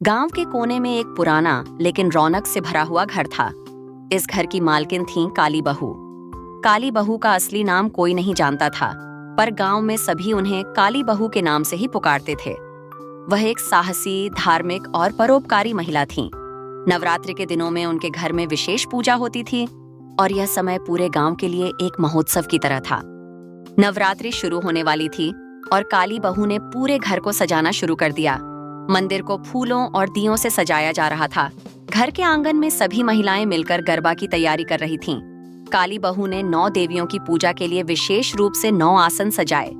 गांव के कोने में एक पुराना लेकिन रौनक से भरा हुआ घर था। इस घर की मालकिन थी काली बहू। काली बहू का असली नाम कोई नहीं जानता था, पर गांव में सभी उन्हें काली बहू के नाम से ही पुकारते थे। वह एक साहसी, धार्मिक और परोपकारी महिला थीं। नवरात्रि के दिनों में उनके घर में विशेष पूजा होती थी और यह समय पूरे गांव के लिए एक महोत्सव की तरह था। नवरात्रि शुरू होने वाली थी और काली बहू ने पूरे घर को सजाना शुरू कर दिया। मंदिर को फूलों और दियों से सजाया जा रहा था। घर के आंगन में सभी महिलाएं मिलकर गरबा की तैयारी कर रही थीं। काली बहू ने 9 देवियों की पूजा के लिए विशेष रूप से 9 आसन सजाए।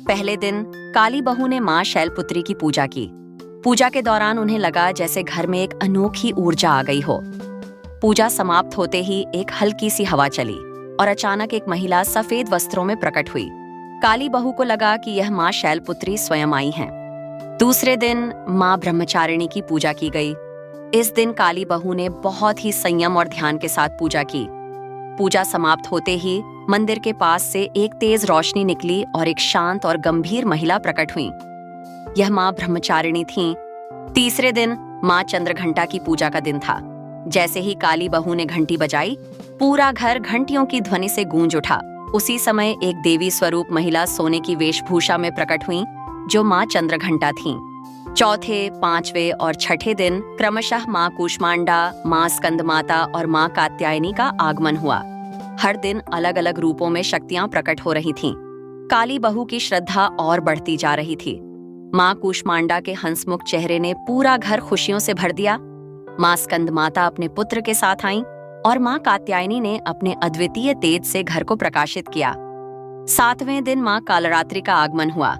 पहले दिन काली बहू ने मां शैलपुत्री की पूजा की। पूजा के दौरान उन्हें लगा जैसे घर में एक अनोखी ऊर्जा आ गई हो। पूजा समाप्त होते ही एक हल्की सी हवा चली और अचानक एक महिला सफेद वस्त्रों में प्रकट हुई। काली बहू को लगा कि यह मां शैलपुत्री स्वयं आई हैं। दूसरे दिन मां ब्रह्मचारिणी की पूजा की गई। इस दिन काली बहू ने बहुत ही संयम और ध्यान के साथ पूजा की। पूजा समाप्त होते ही मंदिर के पास से एक तेज रोशनी निकली और एक शांत और गंभीर महिला प्रकट हुई। यह मां ब्रह्मचारिणी थीं। तीसरे दिन मां चंद्रघंटा की पूजा का दिन था। जैसे ही काली बहू ने घंटी बजाई, पूरा घर घंटियों की ध्वनि से गूंज उठा। उसी समय एक देवी स्वरूप महिला सोने की वेशभूषा में प्रकट हुई, जो मां चंद्रघंटा थीं। चौथे, 5वें और 6ठे दिन क्रमशः मां कूष्मांडा, मां स्कंदमाता और मां कात्यायनी का आगमन हुआ। हर दिन अलग अलग रूपों में शक्तियां प्रकट हो रही थीं। काली बहू की श्रद्धा और बढ़ती जा रही थी। मां कूष्मांडा के हंसमुख चेहरे ने पूरा घर खुशियों से भर दिया। मां स्कंदमाता अपने पुत्र के साथ आईं और मां कात्यायनी ने अपने अद्वितीय तेज से घर को प्रकाशित किया। 7वें दिन मां कालरात्रि का आगमन हुआ।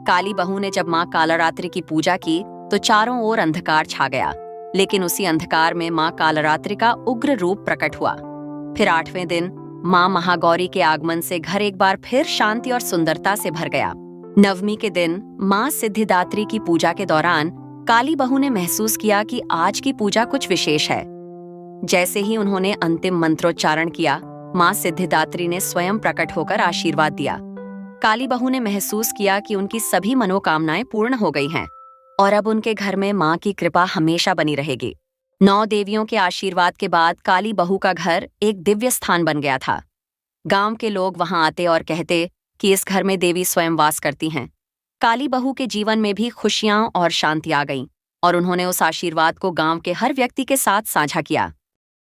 काली बहू ने जब मां कालरात्रि की पूजा की तो चारों ओर अंधकार छा गया, लेकिन उसी अंधकार में मां कालरात्रि का उग्र रूप प्रकट हुआ। फिर 8वें दिन मां महागौरी के आगमन से घर एक बार फिर शांति और सुंदरता से भर गया। 9वीं के दिन मां सिद्धिदात्री की पूजा के दौरान काली बहू ने महसूस किया कि आज की पूजा कुछ विशेष है। जैसे ही उन्होंने अंतिम मंत्रोच्चारण किया, मां सिद्धिदात्री ने स्वयं प्रकट होकर आशीर्वाद दिया। काली बहू ने महसूस किया कि उनकी सभी मनोकामनाएं पूर्ण हो गई हैं और अब उनके घर में मां की कृपा हमेशा बनी रहेगी। 9 देवियों के आशीर्वाद के बाद काली बहू का घर एक दिव्य स्थान बन गया था। गांव के लोग वहां आते और कहते कि इस घर में देवी स्वयं वास करती हैं। काली बहू के जीवन में भी खुशियां और शांति आ गईं और उन्होंने उस आशीर्वाद को गांव के हर व्यक्ति के साथ साझा किया।